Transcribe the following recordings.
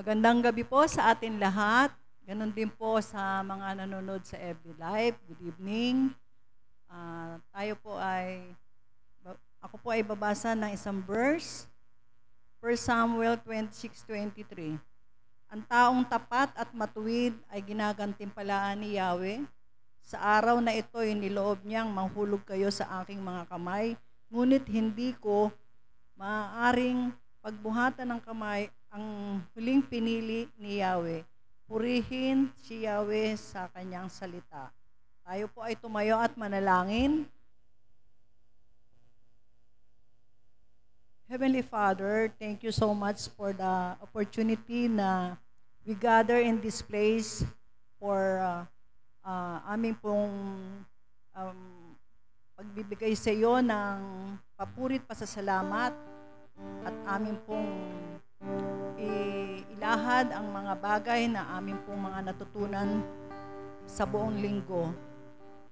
Magandang gabi po sa atin lahat. Ganon din po sa mga nanonood sa FB Live. Good evening. Ako po ay babasa ng isang verse. 1 Samuel 26:23. Ang taong tapat at matuwid ay ginagantimpalaan ni Yahweh. Sa araw na ito'y niloob niyang mahulog kayo sa aking mga kamay, ngunit hindi ko maaaring pagbuhatan ng kamay ang huling pinili ni Yahweh. Purihin si Yahweh sa kanyang salita. Tayo po ay tumayo at manalangin. Heavenly Father, thank you so much for the opportunity na we gather in this place for aming pong pagbibigay sa iyo ng papurit pasasalamat at aming pong ilahad ang mga bagay na aming pong mga natutunan sa buong linggo.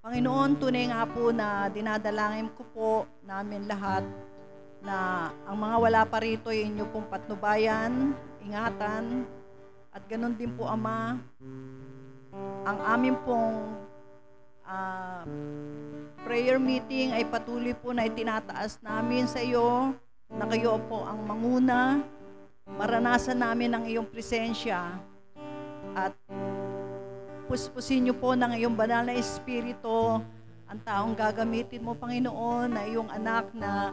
Panginoon, tunay nga po na dinadalangin ko po namin lahat na ang mga wala pa rito ay inyo pong patnubayan, ingatan, at ganun din po, Ama, ang aming pong prayer meeting ay patuloy po na itinataas namin sa iyo na kayo po ang manguna. Maranasan namin ang iyong presensya at puspusin niyo po ng iyong banal na espiritu ang taong gagamitin mo, Panginoon, na iyong anak na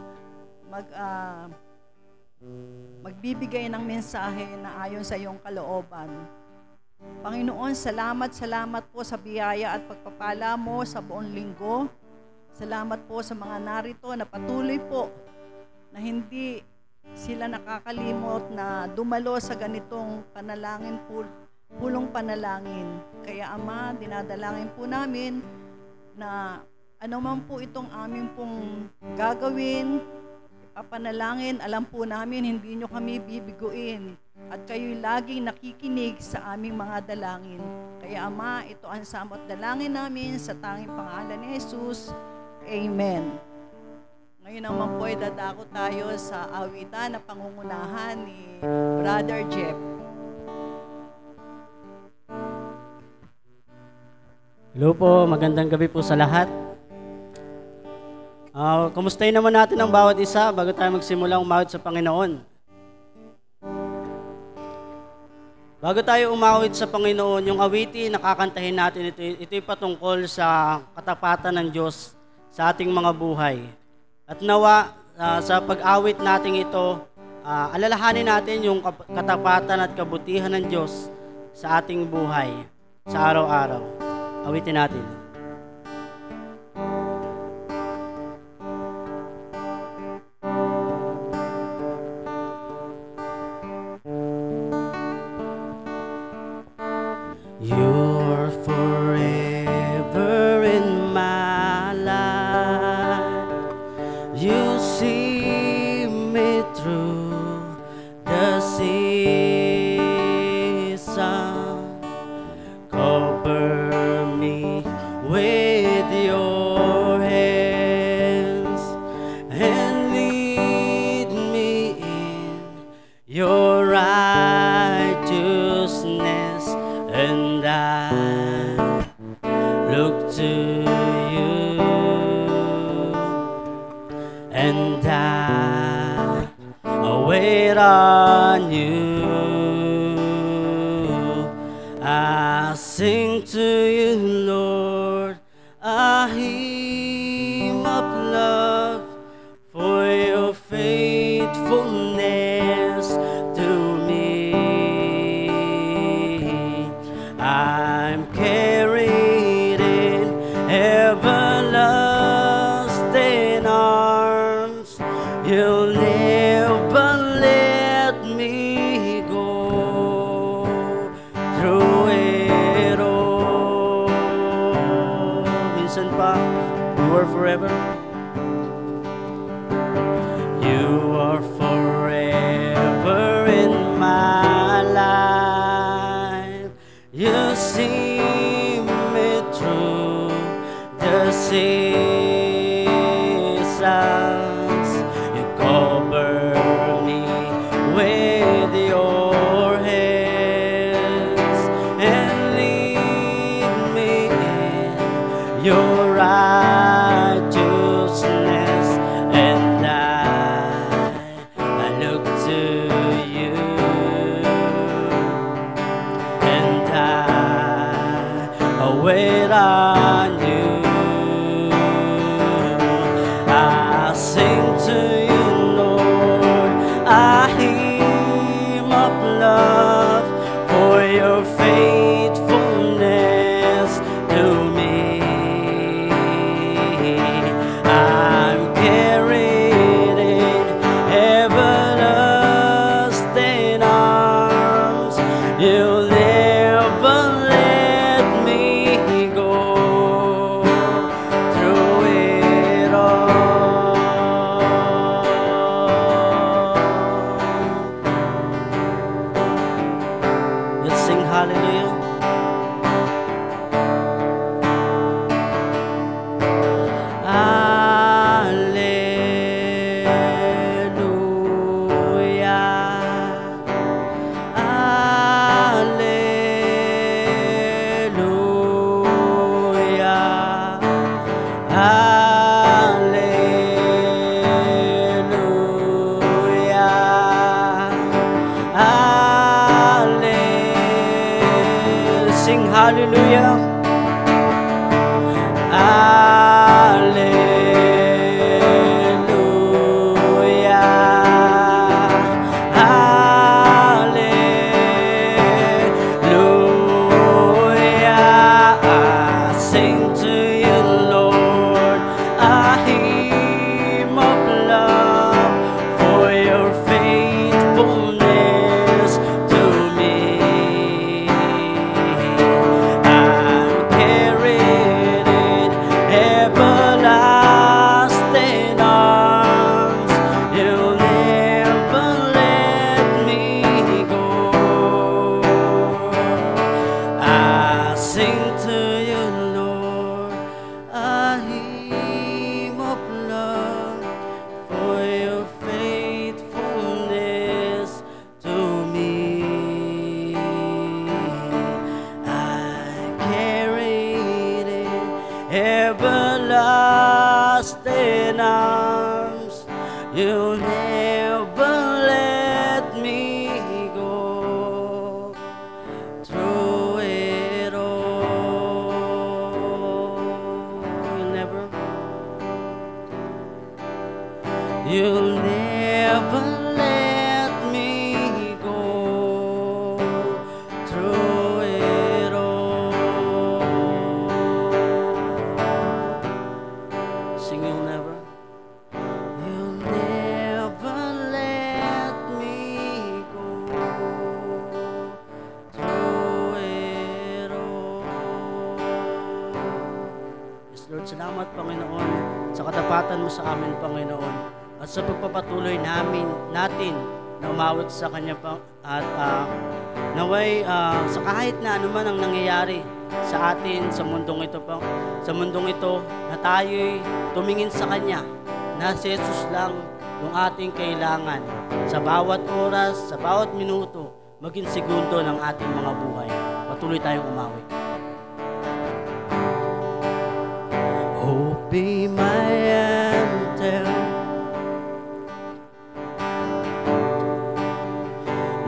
magbibigay ng mensahe na ayon sa iyong kalooban. Panginoon, salamat po sa biyaya at pagpapala mo sa buong linggo. Salamat po sa mga narito na patuloy po na hindi sila nakakalimot na dumalo sa ganitong panalangin, pulong panalangin. Kaya Ama, dinadalangin po namin na anuman po itong aming pong gagawin, ipapanalangin, alam po namin hindi nyo kami bibiguin at kayo'y laging nakikinig sa aming mga dalangin. Kaya Ama, ito ang samot dalangin namin sa tanging pangalan ni Jesus. Amen. Ngayon naman po ay dadako tayo sa awitan na pangungunahan ni Brother Jeff. Hello po, magandang gabi po sa lahat. Kumustahin naman natin ang bawat isa bago tayo magsimula umawit sa Panginoon. Bago tayo umawit sa Panginoon, yung awitin nakakantahin natin, ito'y patungkol sa katapatan ng Diyos sa ating mga buhay. At nawa, sa pag-awit natin ito, alalahanin natin yung katapatan at kabutihan ng Diyos sa ating buhay, sa araw-araw. Awitin natin. You're forever in my life. You see me through the season. Cover me with your hands and lead me in your righteousness, and I look to you, and I wait on you. I sing to you, Lord, a hymn of love for your faithfulness to me. I'm carried in everlasting arms. You'll never let me go through it all. Minsan pa, you are forever. You are forever in my life. You see me through the seasons. You cover me with your hand. your righteousness, and I look to you, and I wait on you. I sing to you, Lord, a hymn of love for your faithfulness to me. I'm carried in everlasting arms. You'll never let me go through it all. Let's sing hallelujah. Sing hallelujah. Everlasting arms, you'll never let me go through it all. You'll never let me go through it all. Sing, you'll never. You'll never let me go through it all. Yes, Lord, salamat, Panginoon, sa katapatan mo sa amin, Panginoon, at sa pagpapatuloy natin na umawit sa Kanya, at naway sa kahit na anuman ang nangyayari sa atin sa mundong ito, na tayo'y tumingin sa Kanya, na si Jesus lang yung ating kailangan sa bawat oras, sa bawat minuto, maging segundo ng ating mga buhay. Patuloy tayong umawit. Oh, be my anthem,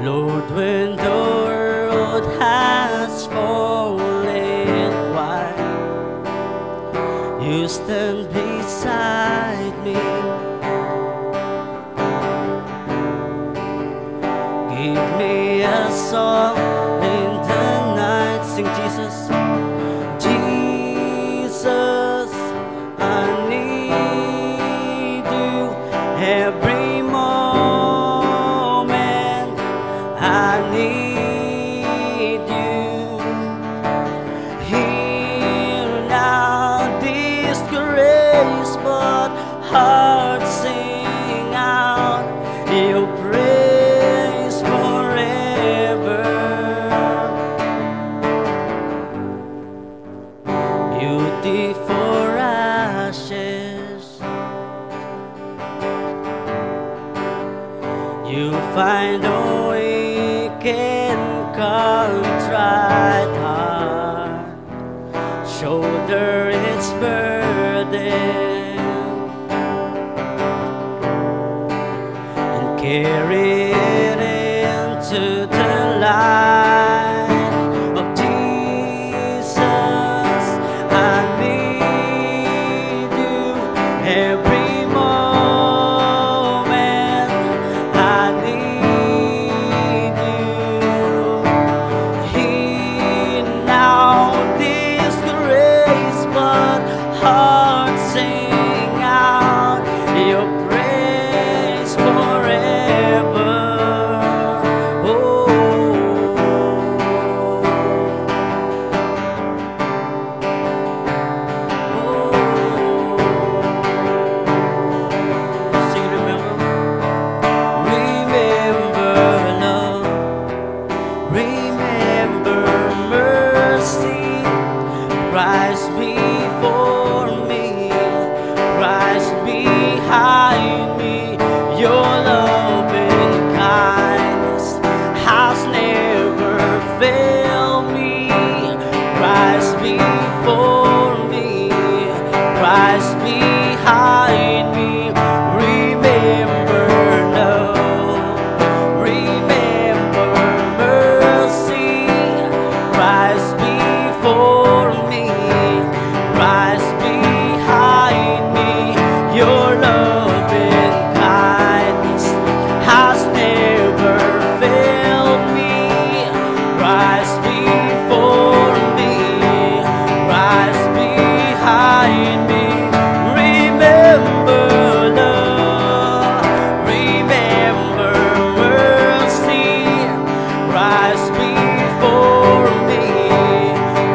Lord, when the world has fallen wide, you stand beside me. Give me a song in the night. Sing Jesus. Jesus, I need you every moment. I need you. Hear now this grace, but heart sing out your praise forever. Beauty for ashes, you find a weak and contrite heart, shoulder its burden and carry it into the light of Jesus. I need you every moment. I need you. He now disgrace, but heart sing out your praise forever. Oh, sing, remember, love, remember mercy. Rise before me, rise behind me. Your love and kindness has never failed me. Rise before me, rise behind me. Remember love, remember mercy. Rise before me, rise behind me. Your love and kindness has never failed me. Rise before me, rise behind me. Remember love, remember mercy. Rise before me,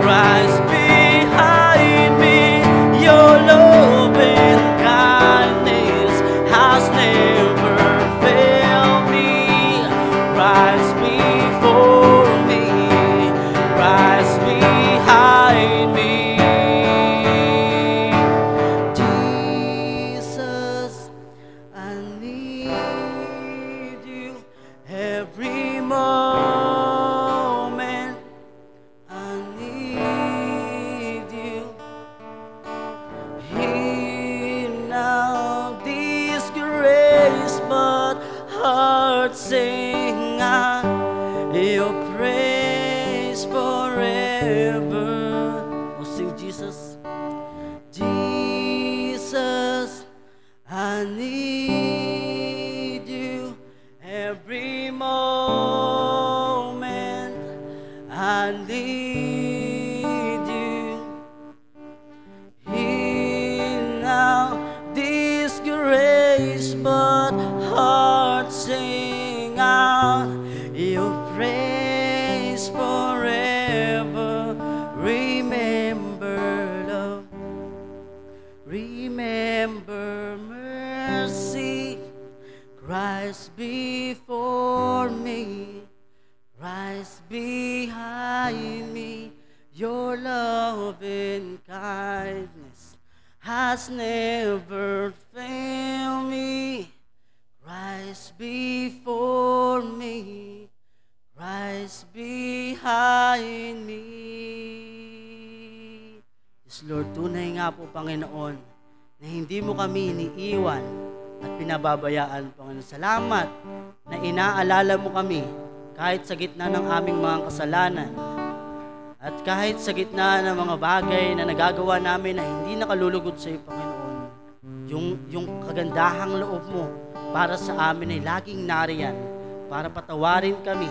rise behind me. Your love and kindness has never failed me. Rise before me, rise behind me. Jesus, I need you every moment. I need you. He now disgrace, but heart sing out your praise forever. Oh, sing Jesus. Jesus, I need you every moment. I need you. He now disgrace, but heart sing out your praise forever. Remember love, remember mercy. Rise before me, rise behind me. Your love and kindness has never failed me. Rise before me, rise behind me. Yes, Lord, tunay nga po, Panginoon, na hindi mo kami iniiwan at pinababayaan, Panginoon. Salamat na inaalala mo kami kahit sa gitna ng aming mga kasalanan at kahit sa gitna ng mga bagay na nagagawa namin na hindi nakalulugod sa iyo, Panginoon. Yung kagandahang loob mo para sa amin ay laging nariyan para patawarin kami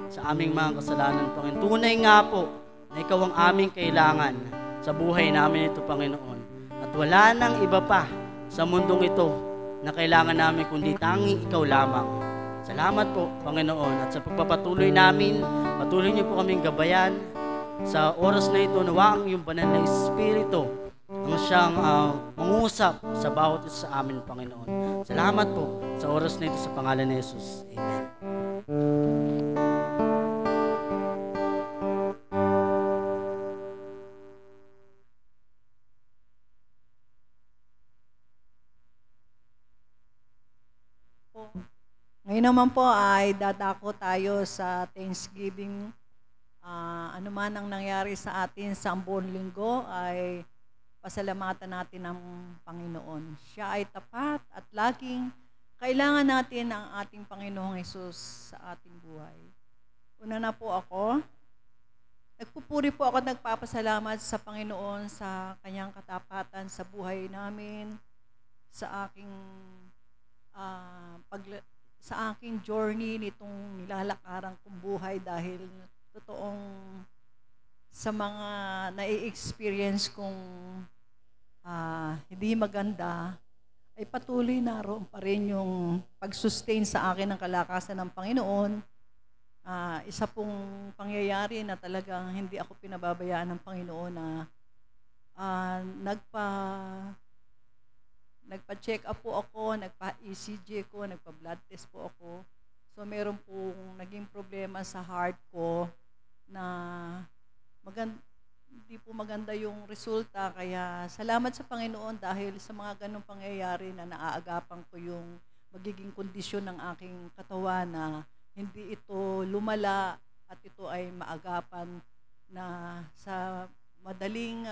sa aming mga kasalanan, Panginoon. Tunay nga po na ikaw ang aming kailangan sa buhay namin ito, Panginoon. At wala nang iba pa sa mundong ito na kailangan namin kundi tanging ikaw lamang. Salamat po, Panginoon, at sa pagpapatuloy namin, patuloy niyo po kaming gabayan sa oras na ito. Nawa ang iyong banal na Espiritu ang siyang mangusap sa bawat isa sa amin, Panginoon. Salamat po sa oras na ito sa pangalan ni Jesus. Amen. Ngayon naman po ay dadako tayo sa Thanksgiving. Ano man ang nangyari sa atin sa buong linggo ay pasalamatan natin ang Panginoon. Siya ay tapat at laging kailangan natin ang ating Panginoong Hesus sa ating buhay. Una na po ako, nagpupuri po ako at nagpapasalamat sa Panginoon sa kanyang katapatan sa buhay namin, sa aking sa aking journey nitong nilalakaran kong buhay dahil totoong sa mga nai-experience kong hindi maganda, ay patuloy naroon pa rin yung pag-sustain sa akin ng kalakasan ng Panginoon. Isa pong pangyayari na talagang hindi ako pinababayaan ng Panginoon na nagpa-check up po ako, nagpa-ECG ko, nagpa-blood test po ako. So meron pong naging problema sa heart ko na hindi po maganda yung resulta, kaya salamat sa Panginoon dahil sa mga ganong pangyayari na naaagapan ko yung magiging kondisyon ng aking katawan na hindi ito lumala at ito ay maagapan na sa madaling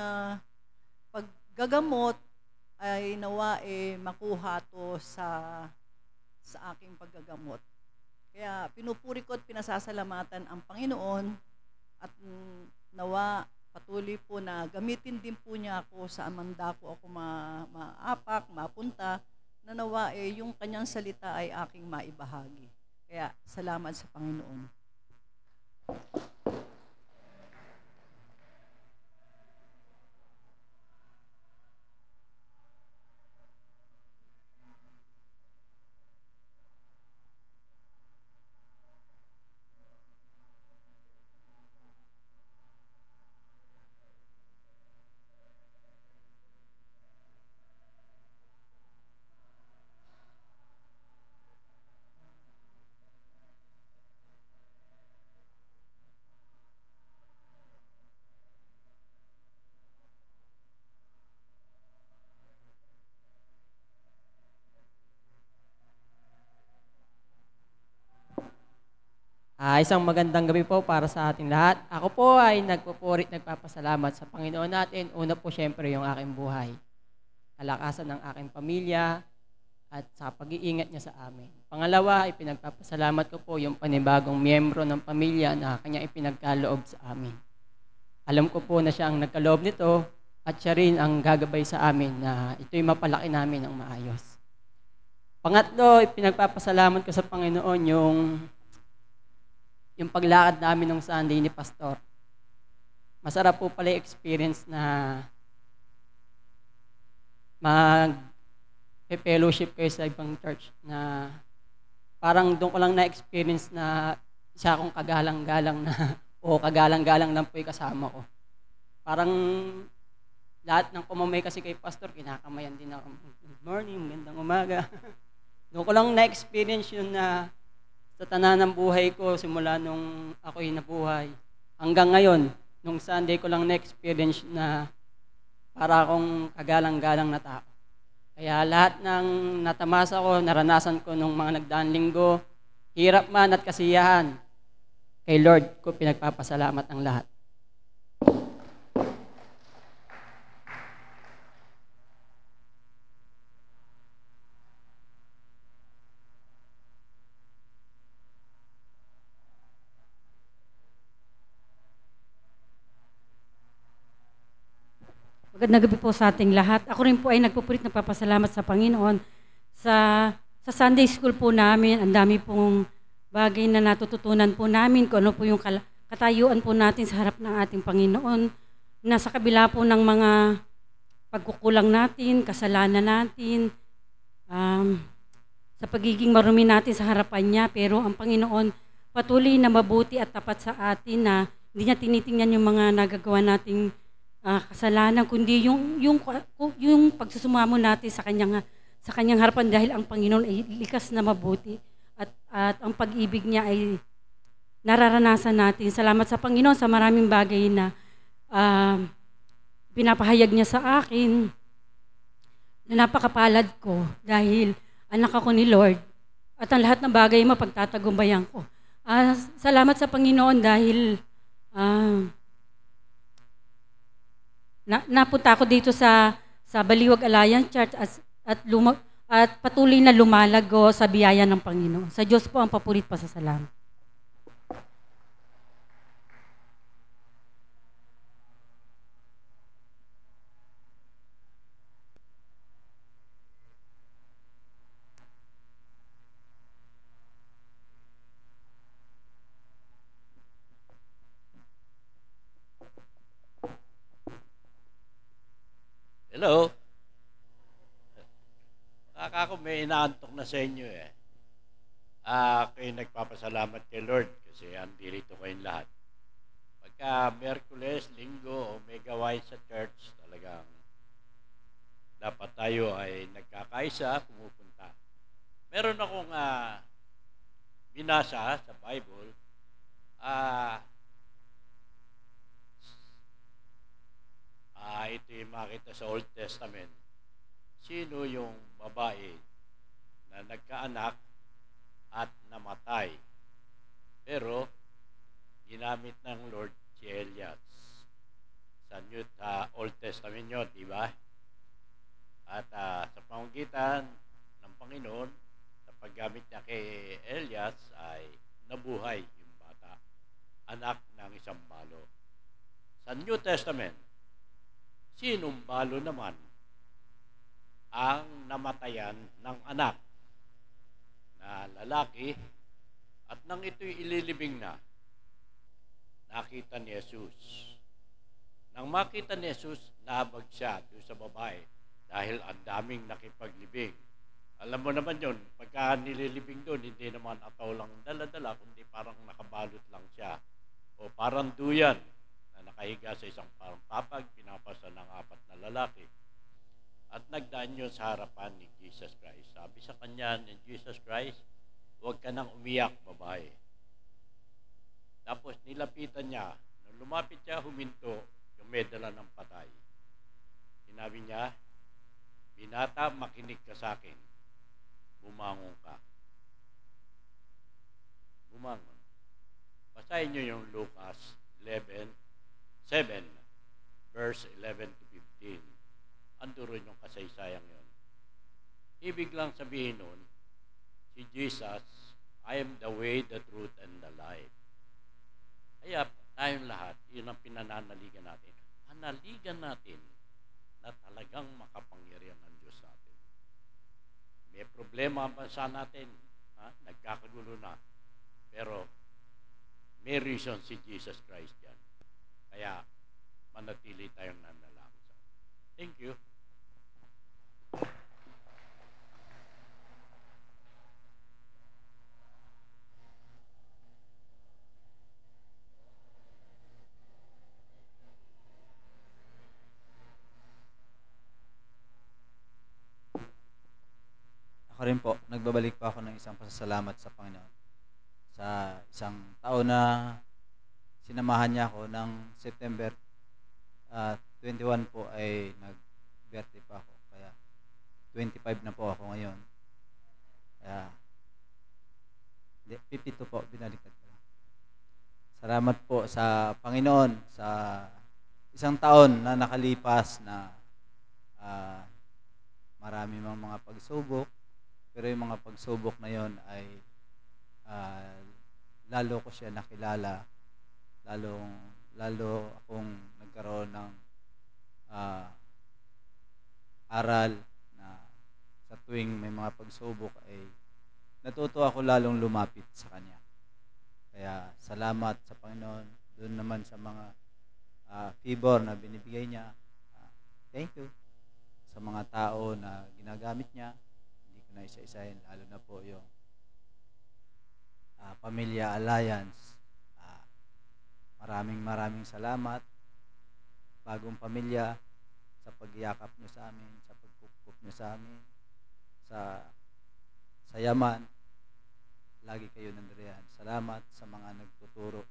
paggagamot ay nawa makuha to sa aking paggagamot. Kaya pinupuri ko at pinasasalamatan ang Panginoon at nawa patuloy po na gamitin din po niya ako sa amanda ko ako maapak, mapunta, na nawa yung kanyang salita ay aking maibahagi. Kaya salamat sa Panginoon. Isang magandang gabi po para sa ating lahat. Ako po ay nagpupuri at nagpapasalamat sa Panginoon natin. Una po siyempre yung aking buhay, kalakasan ng aking pamilya, at sa pag-iingat niya sa amin. Pangalawa, ay pinagpapasalamat ko po yung panibagong miyembro ng pamilya na kanya ipinagkaloob sa amin. Alam ko po na siya ang nagkaloob nito at siya rin ang gagabay sa amin na ito'y mapalaki namin ng maayos. Pangatlo, ipinagpapasalamat ko sa Panginoon yung paglakad namin ng Sunday ni Pastor. Masarap po pala experience na mag-fellowship kayo sa ibang church na parang doon ko lang na-experience na isa akong kagalang-galang na o kagalang-galang lang po yung kasama ko. Parang lahat ng kumamay kasi kay Pastor, kinakamayan din ako. Good morning, magandang umaga. Doon ko lang na-experience yun na sa tanan ng buhay ko, simula nung ako'y nabuhay, hanggang ngayon, nung Sunday ko lang na-experience na para akong kagalang-galang na tao. Kaya lahat ng natamasa ko, naranasan ko nung mga nagdaang linggo, hirap man at kasiyahan, kay Lord ko pinagpapasalamat ang lahat. Magandang gabi po sa ating lahat. Ako rin po ay nagpupulit na papasalamat sa Panginoon. Sa Sunday School po namin, ang dami pong bagay na natututunan po namin kung ano po yung katayuan po natin sa harap ng ating Panginoon. Na sa kabila po ng mga pagkukulang natin, kasalanan natin, sa pagiging marumi natin sa harapan niya, pero ang Panginoon patuloy na mabuti at tapat sa atin na hindi niya tinitingnan yung mga nagagawa nating kasalanan, kundi yung pagsusumamo natin sa kanyang harapan dahil ang Panginoon ay likas na mabuti at ang pag-ibig niya ay nararanasan natin. Salamat sa Panginoon sa maraming bagay na pinapahayag niya sa akin na napakapalad ko dahil anak ako ni Lord at ang lahat ng bagay mapagtatagumpayan ko. Salamat sa Panginoon dahil napunta ako dito sa Baliwag Alliance Church at patuloy na lumalago sa biyaya ng Panginoon. Sa Diyos po ang papurit pasasalamat. Hello? Ako may inaantok na sa inyo eh. Kayo nagpapasalamat kay Lord kasi andito kayong lahat. Pagka Miyerkules, Linggo o may gawain sa church, talagang dapat tayo ay nagkakaisa, pumupunta. Meron akong binasa sa Bible. Ito yung makita sa Old Testament. Sino yung babae na nagkaanak at namatay? Pero, ginamit ng Lord si Elias. Sa Old Testament yun, di ba? At sa pamamagitan ng Panginoon, sa paggamit niya kay Elias, ay nabuhay yung bata. Anak ng isang balo. Sa New Testament, sinong balo naman ang namatayan ng anak na lalaki at nang ito'y ililibing na, nakita ni Jesus. Nang makita ni Jesus, nahabag siya doon sa babae dahil ang daming nakipaglibing. Alam mo naman yun, pagka nililibing doon, hindi naman ataw lang dala-dala, kundi parang nakabalot lang siya. O parang duyan na nakahiga sa isang parang papag, pinapasa ng 4 na lalaki. At nagdaan yun sa harapan ni Jesus Christ. Sabi sa kanya ni Jesus Christ, huwag ka nang umiyak, babae. Tapos nilapitan niya. Nung lumapit siya, huminto yung may dala ng patay. Sinabi niya, binata, makinig ka sa akin. Bumangon ka. Bumangon. Basahin niyo yung Lucas 7, verse 11 to 15. Anduro yung kasaysayang yun. Ibig lang sabihin nun, si Jesus, I am the way, the truth, and the life. Kaya tayong lahat, yun ang pinananaligan natin. Panaligan natin na talagang makapangyarihan ng Diyos natin. May problema ang bansa natin, nagkakagulo na. Pero may reason si Jesus Christ yan. Kaya manatili tayong nanalangin. Thank you. Ako rin po, nagbabalik pa ako ng isang pasasalamat sa Panginoon. Sa isang taon na sinamahan niya ako ng September 21 po ay nag-birthday pa ako. Kaya 25 na po ako ngayon. Kaya 52 po, binaliktad ko lang. Salamat po sa Panginoon sa isang taon na nakalipas na marami mga pagsubok. Pero yung mga pagsubok na yon ay lalo ko siya nakilala, lalo akong nagkaroon ng aral na sa tuwing may mga pagsubok ay natuto ako lalong lumapit sa Kanya. Kaya salamat sa Panginoon. Doon naman sa mga favor na binibigay niya, thank you. Sa mga tao na ginagamit niya, na isa-isahin, lalo na po yung Pamilya Alliance. Maraming salamat, Bagong Pamilya, sa pagyakap nyo sa amin, sa pagpupup nyo sa amin, sa yaman. Lagi kayo nandiriyan. Salamat sa mga nagtuturo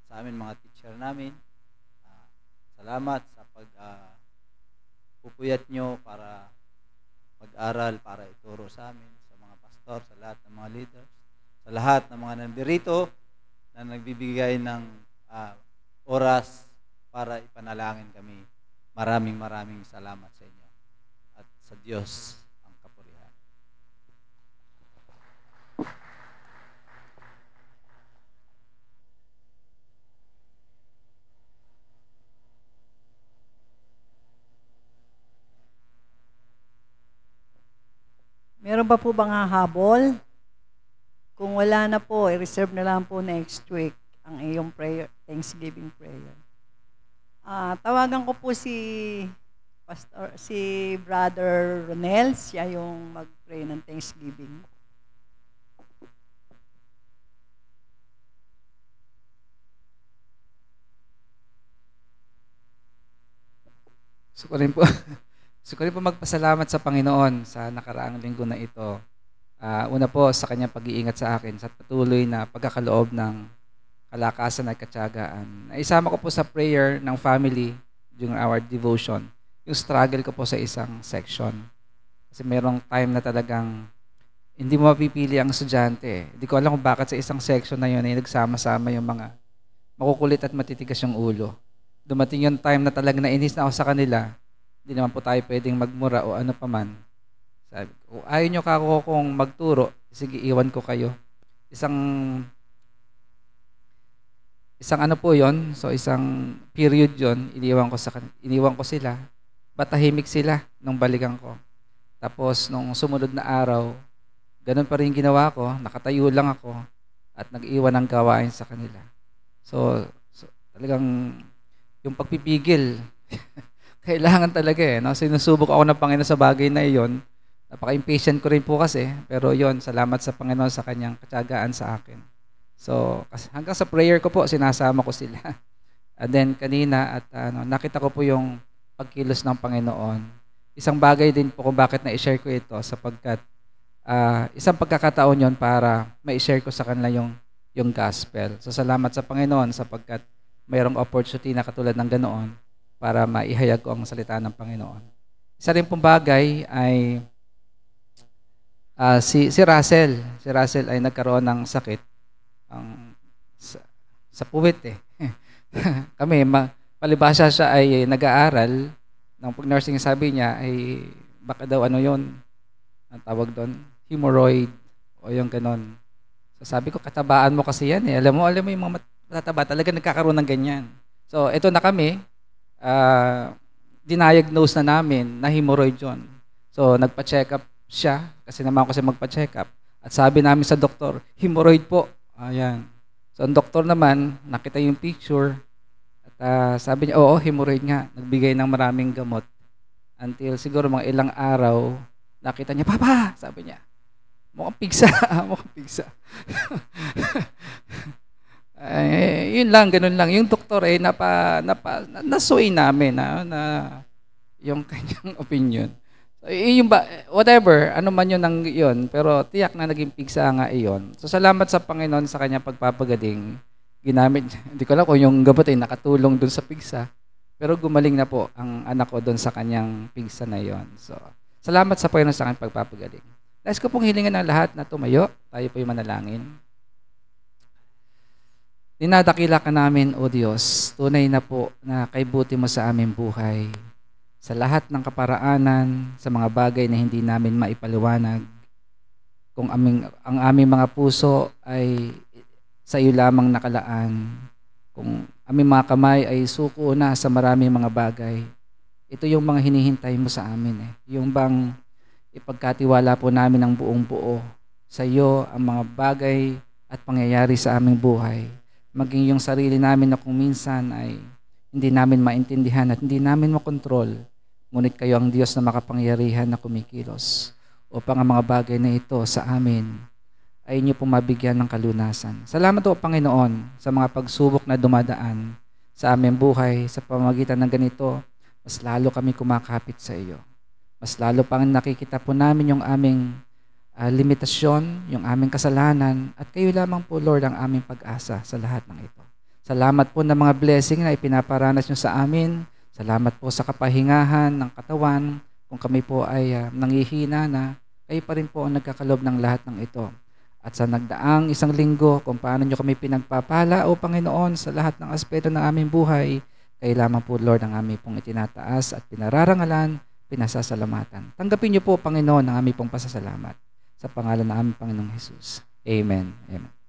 sa amin, mga teacher namin. Salamat sa pupuyat nyo para pag-aral, para ituro sa amin, sa mga pastor, sa lahat ng mga leaders, sa lahat ng mga nandirito na nagbibigay ng oras para ipanalangin kami. maraming salamat sa inyo. At sa Diyos ang kapurihan. Meron pa po bang hahabol? Kung wala na po, i-reserve na lang po next week ang iyong prayer, Thanksgiving prayer. Tawagan ko po si Brother Ronel, siya yung mag-pray ng Thanksgiving. Gusto ko rin po magpasalamat sa Panginoon sa nakaraang linggo na ito. Una po sa kanyang pag-iingat sa akin sa patuloy na pagkakaloob ng kalakasan at katyagaan. Naisama ko po sa prayer ng family during our devotion, yung struggle ko po sa isang section. Kasi merong time na talagang hindi mo mapipili ang estudyante. Hindi ko alam kung bakit sa isang section na yun ay nagsama-sama yung mga makukulit at matitigas yung ulo. Dumating yung time na talagang nainis na ako sa kanila. Hindi naman po tayo pwedeng magmura o ano pa man. Sabi ko, ayaw nyo kako kung magturo, sige, iwan ko kayo. Isang ano po yon, so isang period yon, iniwan ko sila. Batahimik sila nung balikan ko. Tapos nung sumunod na araw, ganun pa rin ginawa ko, nakatayo lang ako at nag-iwan ng gawain sa kanila. So talagang yung pagpipigil, kailangan talaga no? Sinusubok ako ng Panginoon sa bagay na iyon. Napaka-impatient ko rin po kasi, pero yon, salamat sa Panginoon sa kanyang katyagaan sa akin. So, hanggang sa prayer ko po, sinasama ko sila. And then, kanina, at nakita ko po yung pagkilos ng Panginoon. Isang bagay din po kung bakit na-share ko ito, sapagkat isang pagkakataon yon para ma-share ko sa kanila yung gospel. So, salamat sa Panginoon sapagkat mayroong opportunity na katulad ng ganoon para maihayag ko ang salita ng Panginoon. Isa rin pong bagay ay si Russell. Si Russell ay nagkaroon ng sakit sa puwit Kami, palibhasa siya ay nag-aaral. Nang pag-nursing sabi niya ay baka daw ano yon, ang tawag doon, hemorrhoid o yung ganon. So sabi ko, katabaan mo kasi yan Alam mo yung mga matataba talaga nagkakaroon ng ganyan. So ito na kami, diniagnose na namin na hemorrhoid yun. So nagpa-check up siya, kasi naman kasi magpa-check up. At sabi namin sa doktor, hemorrhoid po. Ayan. So ang doktor naman, nakita yung picture. At sabi niya, oo, hemorrhoid nga. Nagbigay ng maraming gamot. Until siguro mga ilang araw, nakita niya, Papa! Sabi niya, mukhang pigsa. Mukhang pigsa. Yun lang, ganun lang. Yung doktor nasuwi namin na yung kanyang opinion. So, yung whatever, ano man yun, pero tiyak na naging pigsa nga iyon. So salamat sa Panginoon sa kanyang pagpapagaling. Ginamit, hindi ko alam kung yung gamot ay nakatulong dun sa pigsa, pero gumaling na po ang anak ko dun sa kanyang pigsa na iyon. So salamat sa Panginoon sa kanyang pagpapagaling. Nais ko pong hilingan ng lahat na tumayo. Tayo po yung manalangin. Dinadakila ka namin, O Diyos, tunay na po na kay buti mo sa aming buhay. Sa lahat ng kaparaanan, sa mga bagay na hindi namin maipaliwanag, kung ang aming mga puso ay sa iyo lamang nakalaan, kung aming mga kamay ay suko na sa maraming mga bagay, ito yung mga hinihintay mo sa amin. Yung bang ipagkatiwala po namin ng buong buo sa iyo ang mga bagay at pangyayari sa aming buhay. Maging yung sarili namin na kung minsan ay hindi namin maintindihan at hindi namin makontrol. Ngunit kayo ang Diyos na makapangyarihan na kumikilos upang ang mga bagay na ito sa amin ay inyo pong mabigyan ng kalunasan. Salamat po, Panginoon, sa mga pagsubok na dumadaan sa aming buhay. Sa pamamagitan ng ganito, mas lalo kami kumakapit sa iyo. Mas lalo pang nakikita po namin yung aming limitasyon, yung aming kasalanan, at kayo lamang po, Lord, ang aming pag-asa sa lahat ng ito. Salamat po ng mga blessing na ipinaparanas nyo sa amin. Salamat po sa kapahingahan ng katawan. Kung kami po ay nanghihina na, kayo pa rin po ang nagkakalob ng lahat ng ito. At sa nagdaang isang linggo, kung paano nyo kami pinagpapala, O Panginoon, sa lahat ng aspeto ng aming buhay, Kayo lamang po, Lord, ang aming pong itinataas at pinararangalan, pinasasalamatan. Tanggapin niyo po, Panginoon, ang aming pong pasasalamat sa pangalan ng aming Panginoong Jesus. Amen. Amen.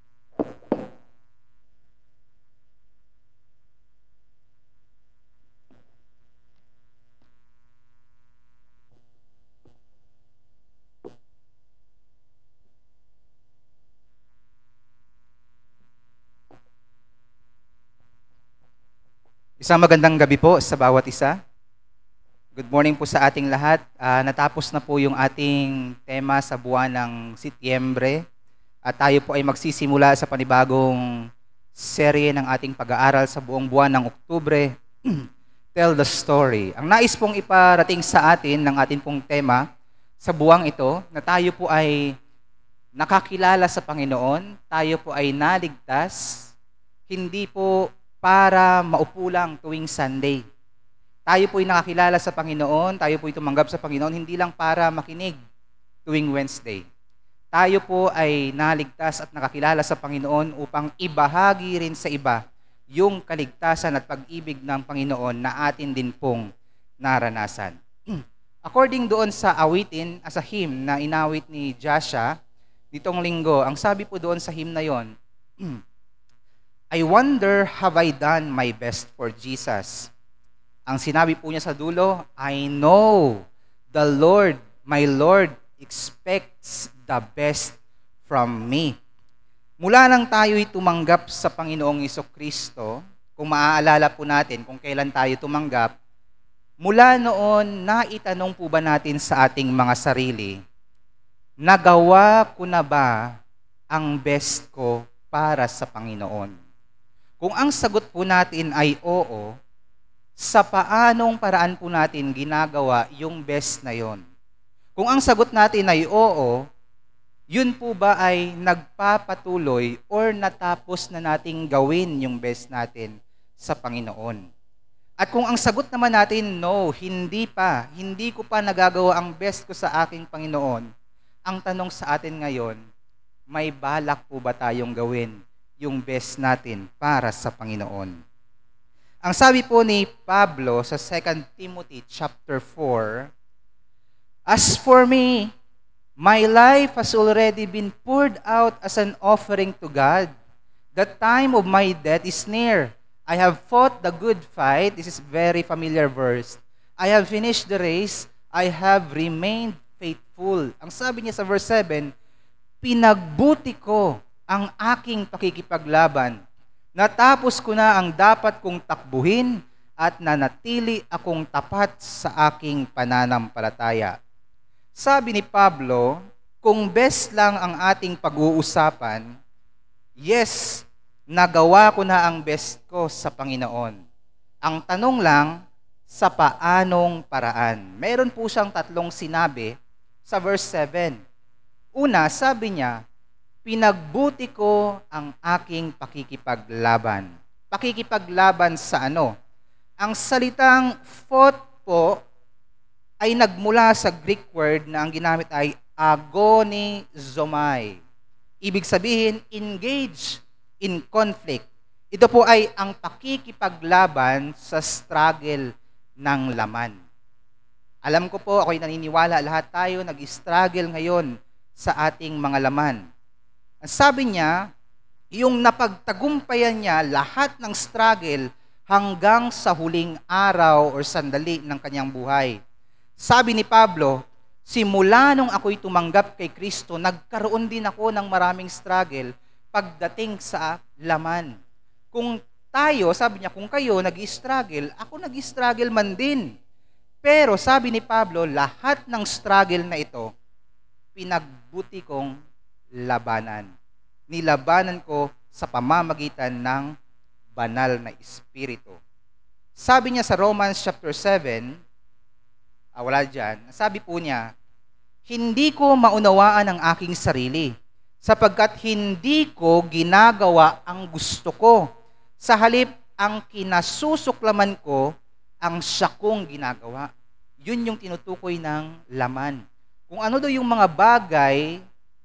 Isang magandang gabi po sa bawat isa. Good morning po sa ating lahat. Natapos na po yung ating tema sa buwan ng Setyembre at tayo po ay magsisimula sa panibagong serye ng ating pag-aaral sa buong buwan ng Oktubre, Tell the Story. Ang nais pong iparating sa atin ng ating pong tema sa buwang ito na tayo po ay nakakilala sa Panginoon, tayo po ay naligtas, hindi po para maupo lang tuwing Sunday. Tayo po'y nakakilala sa Panginoon, tayo po'y tumanggap sa Panginoon, hindi lang para makinig tuwing Wednesday. Tayo po ay naligtas at nakakilala sa Panginoon upang ibahagi rin sa iba yung kaligtasan at pag-ibig ng Panginoon na atin din pong naranasan. According doon sa awitin, as a hymn na inawit ni Joshua nitong linggo, ang sabi po doon sa hymn na yon, I wonder, have I done my best for Jesus? Ang sinabi po niya sa dulo, I know the Lord, my Lord, expects the best from me. Mula nang tayo'y tumanggap sa Panginoong Jesucristo, kung maaalala po natin kung kailan tayo tumanggap, mula noon, naitanong po ba natin sa ating mga sarili, nagawa ko na ba ang best ko para sa Panginoon? Kung ang sagot po natin ay oo, sa paanong paraan po natin ginagawa yung best na yon? Kung ang sagot natin ay oo, yun po ba ay nagpapatuloy or natapos na nating gawin yung best natin sa Panginoon? At kung ang sagot naman natin, no, hindi ko pa nagagawa ang best ko sa aking Panginoon, ang tanong sa atin ngayon, may balak po ba tayong gawin yung best natin para sa Panginoon? Ang sabi po ni Pablo sa 2 Timothy chapter 4, As for me, my life has already been poured out as an offering to God. The time of my death is near. I have fought the good fight. This is very familiar verse. I have finished the race. I have remained faithful. Ang sabi niya sa verse 7, pinagbuti ko ang aking pakikipaglaban. Natapos ko na ang dapat kong takbuhin at nanatili akong tapat sa aking pananampalataya. Sabi ni Pablo, kung best lang ang ating pag-uusapan, yes, nagawa ko na ang best ko sa Panginoon. Ang tanong lang, sa paanong paraan? Meron po siyang tatlong sinabi sa verse 7. Una, sabi niya, pinagbuti ko ang aking pakikipaglaban. Pakikipaglaban sa ano? Ang salitang fought po ay nagmula sa Greek word na ang ginamit ay agonizomai. Ibig sabihin, engage in conflict. Ito po ay ang pakikipaglaban sa struggle ng laman. Alam ko po, ako'y naniniwala, lahat tayo nag-struggle ngayon sa ating mga laman. Ang sabi niya, yung napagtagumpayan niya lahat ng struggle hanggang sa huling araw o sandali ng kanyang buhay. Sabi ni Pablo, simula nung ako'y tumanggap kay Kristo, nagkaroon din ako ng maraming struggle pagdating sa laman. Kung tayo, sabi niya, kung kayo nag-struggle, ako nag-struggle man din. Pero sabi ni Pablo, lahat ng struggle na ito, pinagbuti kong labanan. Nilabanan ko sa pamamagitan ng banal na Espiritu. Sabi niya sa Romans chapter 7, wala dyan, sabi po niya, hindi ko maunawaan ang aking sarili, sapagkat hindi ko ginagawa ang gusto ko. Sa halip, ang kinasusuklaman ko, ang siya kong ginagawa. Yun yung tinutukoy ng laman. Kung ano daw yung mga bagay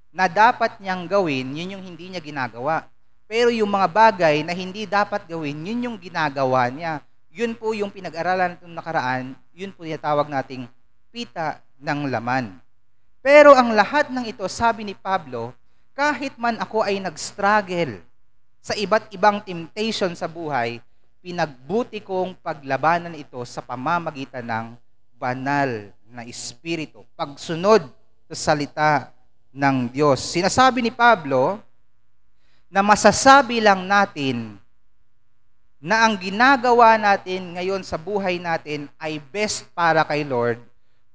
na dapat niyang gawin, yun yung hindi niya ginagawa. Pero yung mga bagay na hindi dapat gawin, yun yung ginagawa niya. Yun po yung pinag-aralan nitong nakaraan, yun po tinatawag nating pita ng laman. Pero ang lahat ng ito, sabi ni Pablo, kahit man ako ay nag-struggle sa iba't ibang temptation sa buhay, pinagbuti kong paglabanan ito sa pamamagitan ng banal na Espiritu, pagsunod sa salita ng Diyos. Sinasabi ni Pablo na masasabi lang natin na ang ginagawa natin ngayon sa buhay natin ay best para kay Lord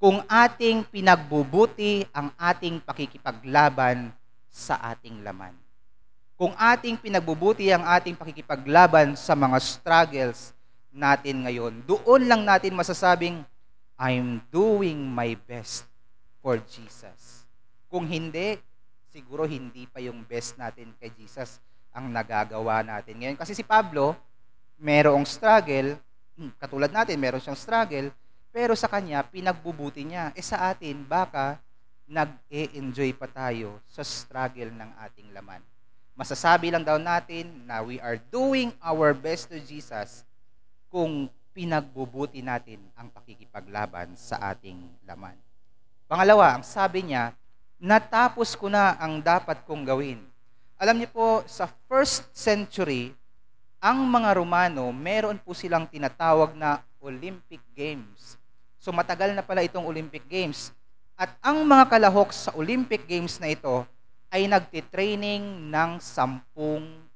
kung ating pinagbubuti ang ating pakikipaglaban sa ating laman. Kung ating pinagbubuti ang ating pakikipaglaban sa mga struggles natin ngayon, doon lang natin masasabing, I'm doing my best for Jesus. Kung hindi, siguro hindi pa yung best natin kay Jesus ang nagagawa natin ngayon. Kasi si Pablo, merong struggle, katulad natin, meron siyang struggle, pero sa kanya, pinagbubuti niya. Sa atin, baka nag-e-enjoy pa tayo sa struggle ng ating laman. Masasabi lang daw natin na we are doing our best to Jesus kung pinagbubuti natin ang pakikipaglaban sa ating laman. Pangalawa, ang sabi niya, natapos ko na ang dapat kong gawin. Alam niyo po, sa first century, ang mga Romano, meron po silang tinatawag na Olympic Games. So matagal na pala itong Olympic Games. At ang mga kalahok sa Olympic Games na ito ay nagtitraining ng 10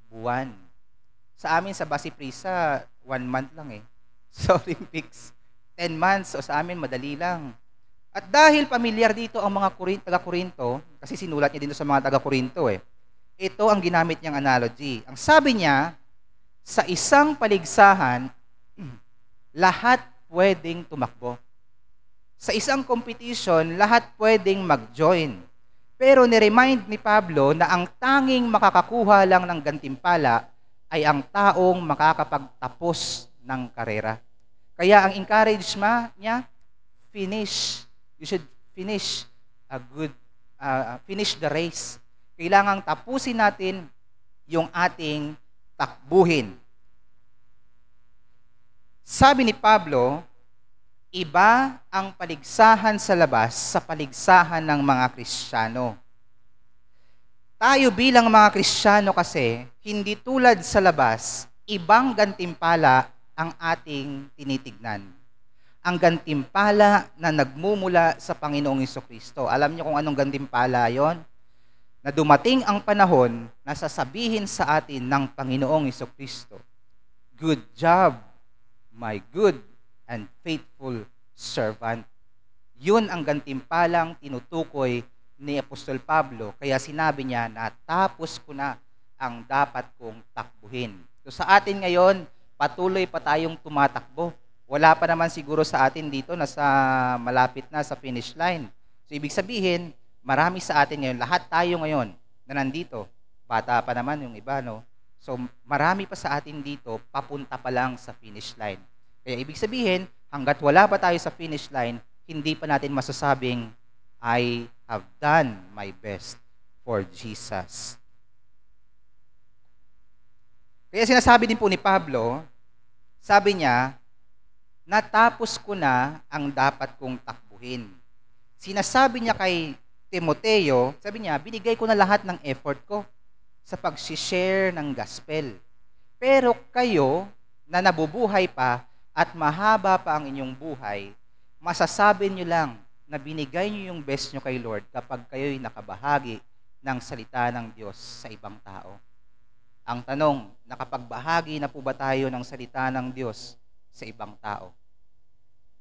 buwan. Sa amin sa Basi Prisa, 1 month lang eh. Sa Olympics, 10 months. O sa amin, madali lang. At dahil pamilyar dito ang mga taga-Korinto, kasi sinulat niya dito sa mga taga-Korinto eh, ito ang ginamit niyang analogy. Ang sabi niya, sa isang paligsahan, lahat pwedeng tumakbo. Sa isang competition, lahat pwedeng mag-join. Pero ni-remind ni Pablo na ang tanging makakakuha lang ng gantimpala ay ang taong makakapagtapos ng karera. Kaya ang encouragement niya, finish. You should finish finish the race. Kailangang tapusin natin yung ating takbuhin. Sabi ni Pablo, iba ang paligsahan sa labas sa paligsahan ng mga Kristiyano. Tayo bilang mga Kristiyano kasi, hindi tulad sa labas, ibang gantimpala ang ating tinitignan. Ang gantimpala na nagmumula sa Panginoong Jesucristo. Alam niyo kung anong gantimpala yon? Na dumating ang panahon na sasabihin sa atin ng Panginoong Jesucristo, good job, my good and faithful servant. Yun ang gantimpalang tinutukoy ni Apostol Pablo. Kaya sinabi niya na tapos ko na ang dapat kong takbuhin. So sa atin ngayon, patuloy pa tayong tumatakbo. Wala pa naman siguro sa atin dito na malapit na sa finish line. So ibig sabihin, marami sa atin ngayon, lahat tayo ngayon na nandito, bata pa naman yung iba, no? So marami pa sa atin dito, papunta pa lang sa finish line. Kaya ibig sabihin, hanggat wala pa tayo sa finish line, hindi pa natin masasabing, I have done my best for Jesus. Kaya sinasabi din po ni Pablo, sabi niya, natapos ko na ang dapat kong takbuhin. Sinasabi niya kay Timoteo, sabi niya, binigay ko na lahat ng effort ko sa pag-share ng gospel. Pero kayo na nabubuhay pa at mahaba pa ang inyong buhay, masasabi niyo lang na binigay niyo yung best niyo kay Lord kapag kayo'y nakabahagi ng salita ng Diyos sa ibang tao. Ang tanong, nakapagbahagi na po ba tayo ng salita ng Diyos sa ibang tao?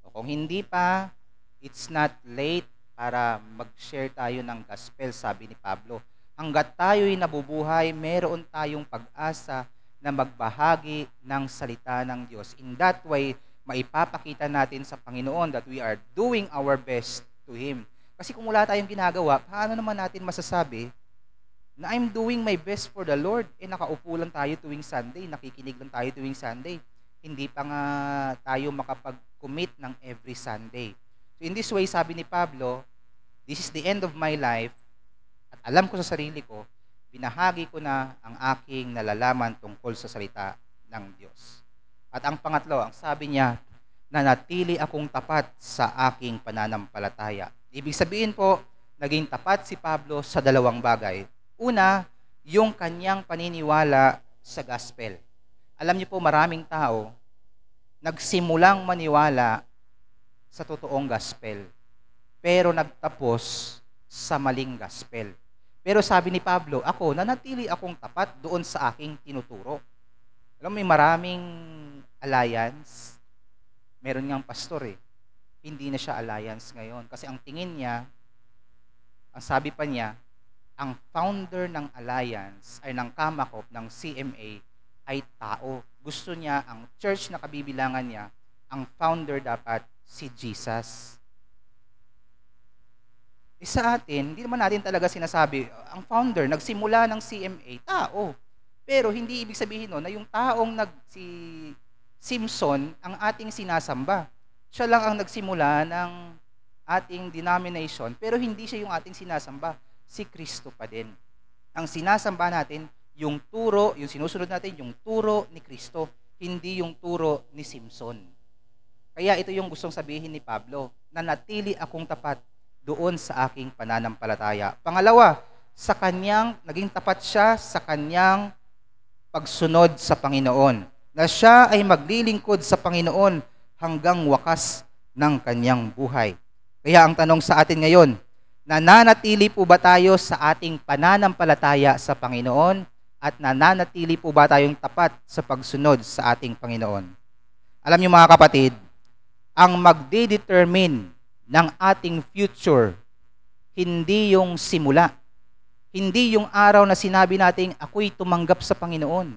O kung hindi pa, it's not late para mag-share tayo ng gospel, sabi ni Pablo. Hanggat tayo'y nabubuhay, meron tayong pag-asa na magbahagi ng salita ng Diyos. In that way, maipapakita natin sa Panginoon that we are doing our best to Him. Kasi kung wala tayong ginagawa, paano naman natin masasabi na I'm doing my best for the Lord? Nakaupo lang tayo tuwing Sunday, nakikinig lang tayo tuwing Sunday. Hindi pa nga tayo makapag-commit ng every Sunday. So in this way, sabi ni Pablo, this is the end of my life at alam ko sa sarili ko, binahagi ko na ang aking nalalaman tungkol sa salita ng Diyos. At ang pangatlo, ang sabi niya, nanatili akong tapat sa aking pananampalataya. Ibig sabihin po, naging tapat si Pablo sa dalawang bagay. Una, yung kanyang paniniwala sa gospel. Alam niyo po, maraming tao nagsimulang maniwala sa totoong gospel, pero nagtapos sa maling gospel. Pero sabi ni Pablo, ako, nanatili akong tapat doon sa aking tinuturo. Alam mo, may maraming alliance. Meron niyang pastor Hindi na siya alliance ngayon. Kasi ang tingin niya, ang sabi pa niya, ang founder ng alliance ay ng Kamakop, ng CMA, ay tao. Gusto niya, ang church na kabibilangan niya, ang founder dapat si Jesus. Sa atin, hindi naman natin talaga sinasabi, ang founder, nagsimula ng CMA, tao. Pero hindi ibig sabihin na yung taong si Simpson ang ating sinasamba. Siya lang ang nagsimula ng ating denomination, pero hindi siya yung ating sinasamba. Si Kristo pa din. Ang sinasamba natin, yung turo, yung sinusunod natin, yung turo ni Kristo, hindi yung turo ni Simpson. Kaya ito yung gustong sabihin ni Pablo, na natili akong tapat doon sa aking pananampalataya. Pangalawa, naging tapat siya sa kanyang pagsunod sa Panginoon. Na siya ay maglilingkod sa Panginoon hanggang wakas ng kanyang buhay. Kaya ang tanong sa atin ngayon, nananatili po ba tayo sa ating pananampalataya sa Panginoon at nananatili po ba tayong tapat sa pagsunod sa ating Panginoon? Alam niyo mga kapatid, ang magdedetermine ng ating future, hindi yung simula. Hindi yung araw na sinabi nating ako'y tumanggap sa Panginoon.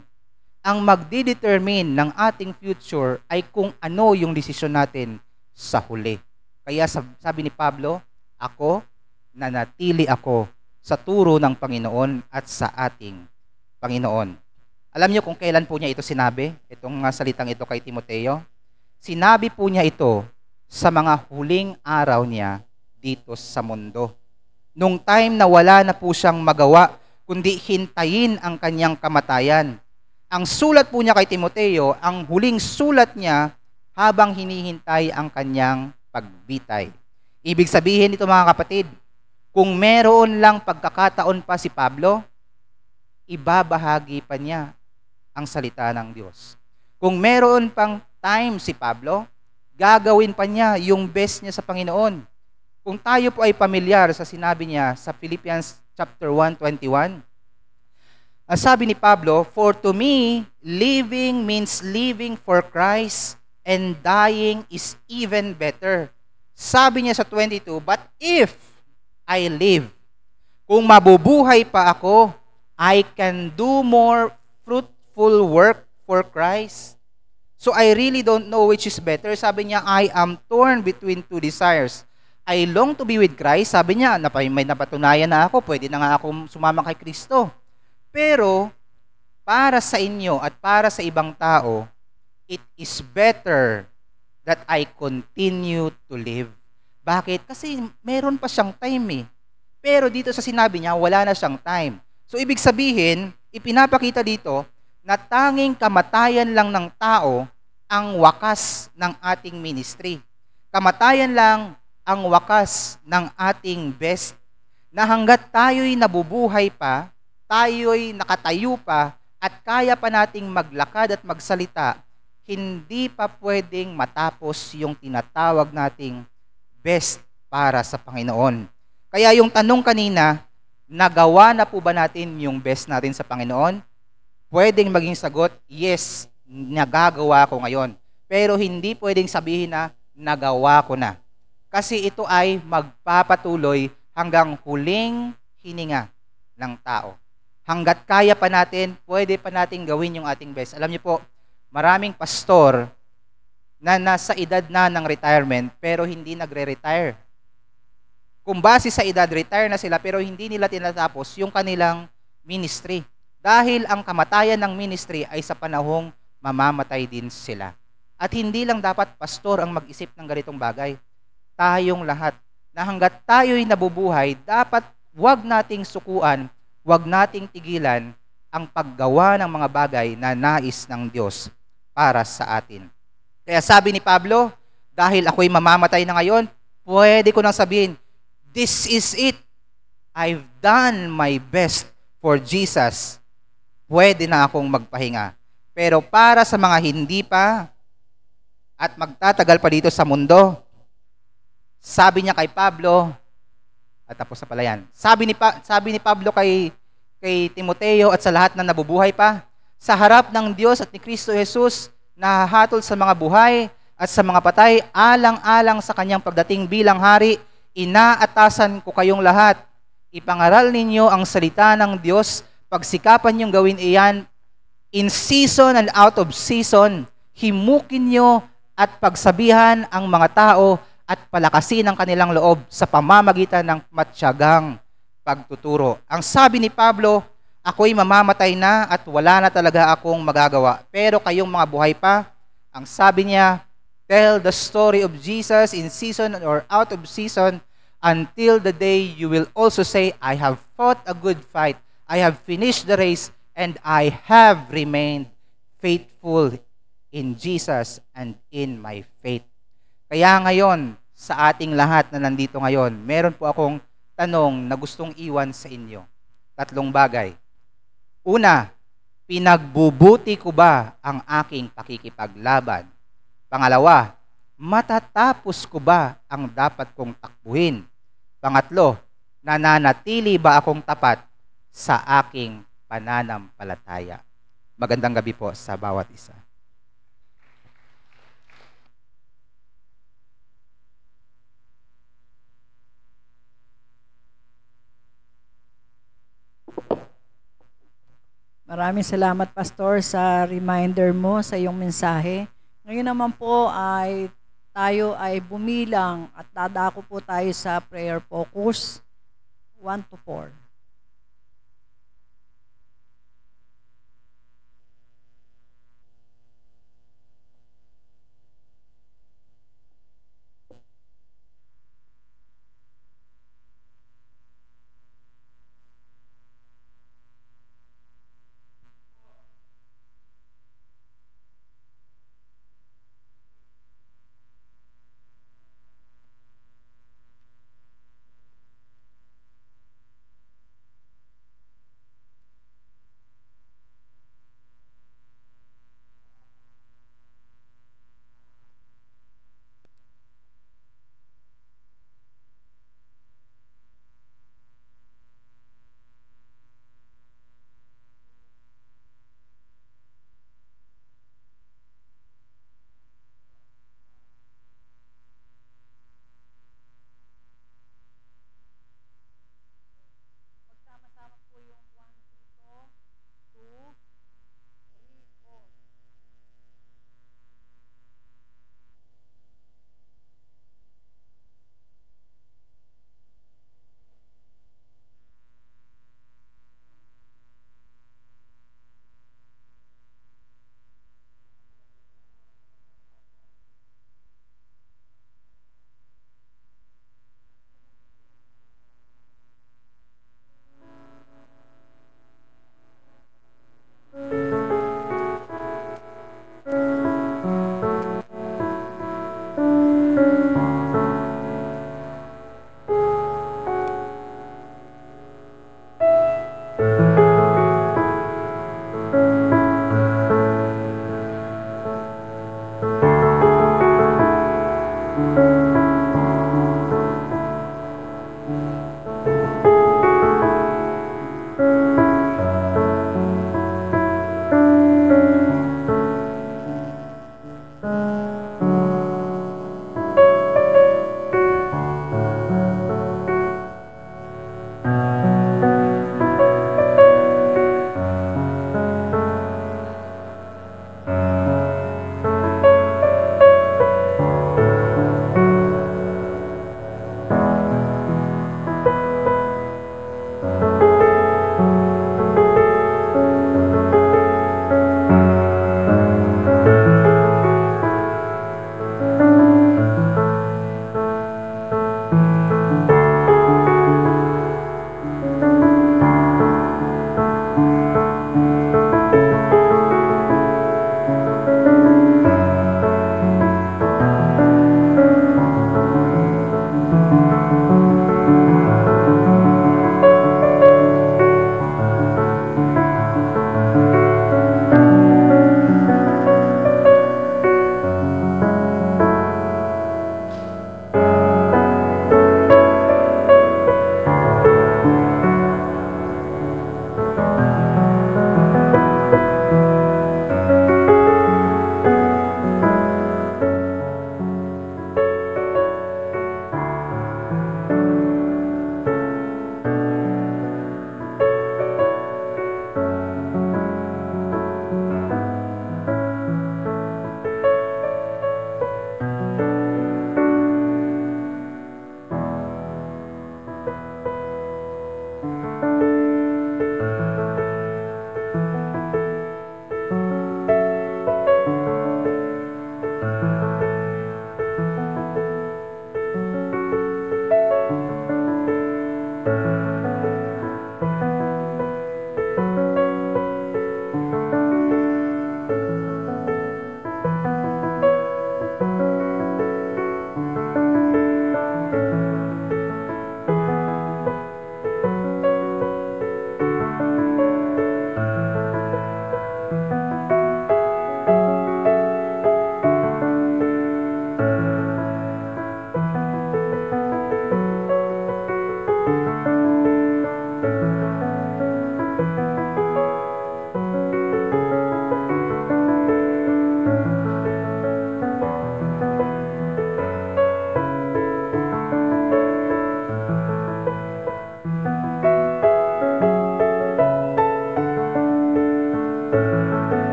Ang magdedetermine ng ating future ay kung ano yung desisyon natin sa huli. Kaya sabi ni Pablo, nanatili ako sa turo ng Panginoon at sa ating Panginoon. Alam niyo kung kailan po niya ito sinabi? Itong salitang ito kay Timoteo. Sinabi po niya ito sa mga huling araw niya dito sa mundo. Nung time na wala na po siyang magawa, kundi hintayin ang kanyang kamatayan. Ang sulat po niya kay Timoteo, ang huling sulat niya habang hinihintay ang kanyang pagbitay. Ibig sabihin nito mga kapatid, kung meron lang pagkakataon pa si Pablo, ibabahagi pa niya ang salita ng Diyos. Kung meron pang time si Pablo, gagawin pa niya yung best niya sa Panginoon. Kung tayo po ay pamilyar sa sinabi niya sa Philippians chapter 1:21, ang sabi ni Pablo, for to me, living means living for Christ and dying is even better. Sabi niya sa 22, but if I live, kung mabubuhay pa ako, I can do more fruitful work for Christ. So I really don't know which is better. Sabi niya, I am torn between two desires. I long to be with Christ. Sabi niya, may napatunayan na ako, pwede na nga ako sumama kay Kristo. Pero, para sa inyo at para sa ibang tao, it is better that I continue to live. Bakit? Kasi meron pa siyang time Pero dito sa sinabi niya, wala na siyang time. So, ibig sabihin, ipinapakita dito na tanging kamatayan lang ng tao ang wakas ng ating ministry. Kamatayan lang ang wakas ng ating best. Na hanggat tayo'y nabubuhay pa, tayo'y nakatayo pa, at kaya pa nating maglakad at magsalita, hindi pa pwedeng matapos yung tinatawag nating best para sa Panginoon. Kaya yung tanong kanina, nagawa na po ba natin yung best natin sa Panginoon? Pwedeng maging sagot, yes, nagagawa ko ngayon. Pero hindi pwedeng sabihin na nagawa ko na. Kasi ito ay magpapatuloy hanggang huling hininga ng tao. Hanggat kaya pa natin, pwede pa natin gawin yung ating best. Alam niyo po, maraming pastor na nasa edad na ng retirement pero hindi nagre-retire. Kung base sa edad, retire na sila pero hindi nila tinatapos yung kanilang ministry. Dahil ang kamatayan ng ministry ay sa panahong mamamatay din sila. At hindi lang dapat pastor ang mag-isip ng ganitong bagay. Tayong lahat, na hanggat tayo'y nabubuhay, dapat wag nating sukuan, wag nating tigilan ang paggawa ng mga bagay na nais ng Diyos para sa atin. Kaya sabi ni Pablo, dahil ako'y mamamatay na ngayon, pwede ko nang sabihin, this is it. I've done my best for Jesus. Pwede na akong magpahinga. Pero para sa mga hindi pa at magtatagal pa dito sa mundo, sabi niya kay Pablo, at tapos na pala yan. Sabi ni Pablo kay Timoteo at sa lahat na nabubuhay pa, sa harap ng Diyos at ni Kristo Jesus, nahahatol sa mga buhay at sa mga patay, alang-alang sa kanyang pagdating bilang hari, inaatasan ko kayong lahat. Ipangaral ninyo ang salita ng Diyos, pagsikapan niyong gawin iyan, in season and out of season, himukin nyo at pagsabihan ang mga tao at palakasin ang kanilang loob sa pamamagitan ng matyagang pagtuturo. Ang sabi ni Pablo, ako'y mamamatay na at wala na talaga akong magagawa. Pero kayong mga buhay pa, ang sabi niya, tell the story of Jesus in season or out of season until the day you will also say, I have fought a good fight, I have finished the race, and I have remained faithful in Jesus and in my faith. Kaya ngayon, sa ating lahat na nandito ngayon, meron po akong tanong na gustong iwan sa inyo. 3 bagay. Una, pinagbubuti ko ba ang aking pakikipaglaban? Pangalawa, matatapos ko ba ang dapat kong takbuhin? Pangatlo, nananatili ba akong tapat sa aking pananampalataya? Magandang gabi po sa bawat isa. Maraming salamat, Pastor, sa reminder mo sa iyong mensahe. Ngayon naman po ay tayo ay bumilang at dadako po tayo sa prayer focus 1 to 4.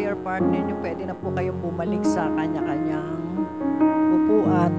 prayer partner niyo, pwede na po kayong bumalik sa kanya-kanyang upuan.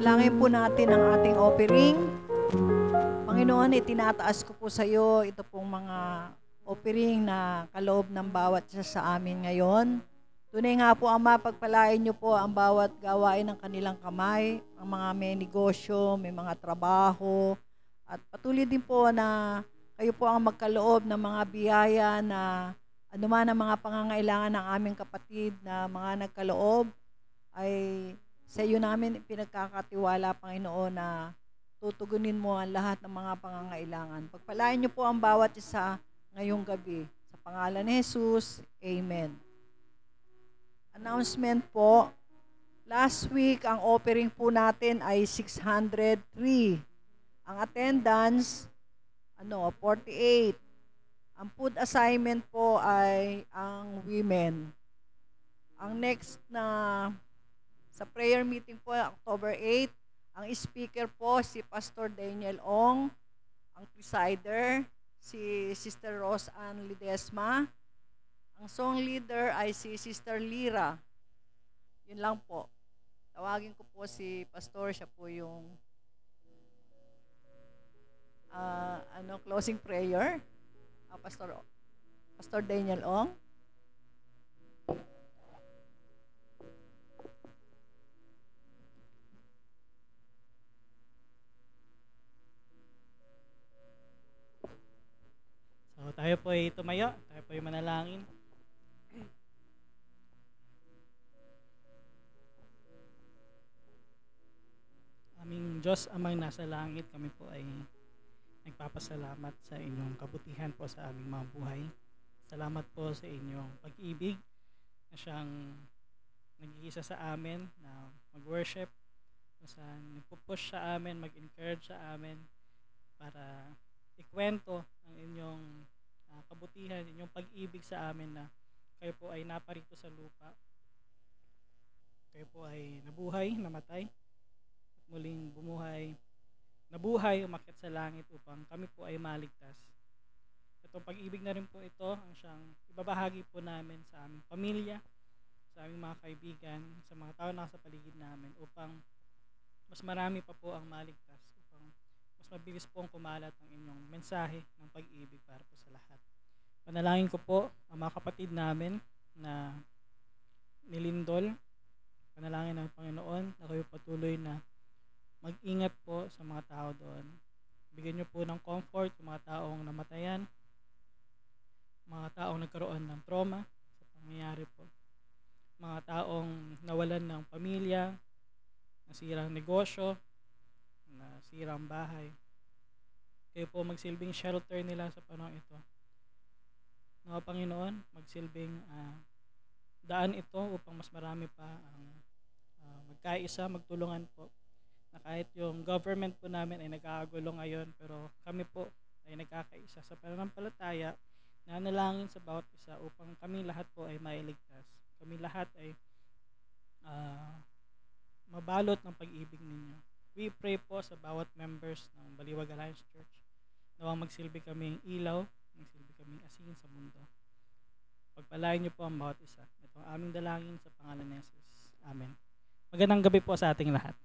Panalangin po natin ang ating offering. Panginoon, itinataas ko po sa iyo ito pong mga offering na kaloob ng bawat isa sa amin ngayon. Tunay nga po, Ama, pagpalain niyo po ang bawat gawain ng kanilang kamay, ang mga may negosyo, may mga trabaho, at patuloy din po na kayo po ang magkaloob ng mga biyaya na anuman ang mga pangangailangan ng aming kapatid na mga nagkaloob, ay sa iyo namin pinagkakatiwala, Panginoon, na tutugunin mo ang lahat ng mga pangangailangan. Pagpalain niyo po ang bawat isa ngayong gabi. Sa pangalan ni Jesus, Amen. Announcement po, last week ang offering po natin ay 603. Ang attendance, 48. Ang food assignment po ay ang women. Ang next na sa prayer meeting po, October 8, ang speaker po si Pastor Daniel Ong, ang presider si Sister Rose Ann Lidesma, ang song leader ay si Sister Lira. Yun lang po. Tawagin ko po si Pastor, siya po yung closing prayer. Pastor Daniel Ong. So tayo po ay tumayo, tayo po ay manalangin. Aming Diyos, Amang nasa langit, kami po ay nagpapasalamat sa inyong kabutihan po sa aming mga buhay. Salamat po sa inyong pag-ibig na siyang nag-iisa sa amin na mag-worship, na nagpupush sa amin, mag-encourage sa amin para ikwento ang inyong kabutihan, inyong pag-ibig sa amin na kayo po ay naparito sa lupa. Kayo po ay nabuhay, namatay, at muling bumuhay, nabuhay, umakyat sa langit upang kami po ay maligtas. Itong pag-ibig na rin po ito ang siyang ibabahagi po namin sa aming pamilya, sa aming mga kaibigan, sa mga tao na sa paligid namin upang mas marami pa po ang maligtas, upang mas mabilis po ang kumalat ang inyong mensahe ng pag-ibig para po sa lahat. Panalangin ko po ang mga kapatid namin na nilindol. Panalangin ng Panginoon na kayo patuloy na mag-ingat po sa mga tao doon. Bigyan niyo po ng comfort yung mga taong namatayan, mga taong nagkaroon ng trauma sa pangyayari po, mga taong nawalan ng pamilya, nasirang negosyo, nasirang bahay. Kayo po magsilbing shelter nila sa panahon ito. Mga Panginoon, magsilbing daan ito upang mas marami pa ang magkaisa, magtulungan po. Na kahit yung government po namin ay nagkakagulo ngayon, pero kami po ay nagkakaisa sa pananampalataya, nanalangin sa bawat isa upang kami lahat po ay mailigtas. Kami lahat ay mabalot ng pag-ibig ninyo. We pray po sa bawat members ng Baliwag Alliance Church. Nawang magsilbi kaming ilaw, magsilbi kaming asin sa mundo. Pagpalain niyo po ang bawat isa. Ito ang aming dalangin sa pangalan ni Jesus. Amen. Magandang gabi po sa ating lahat.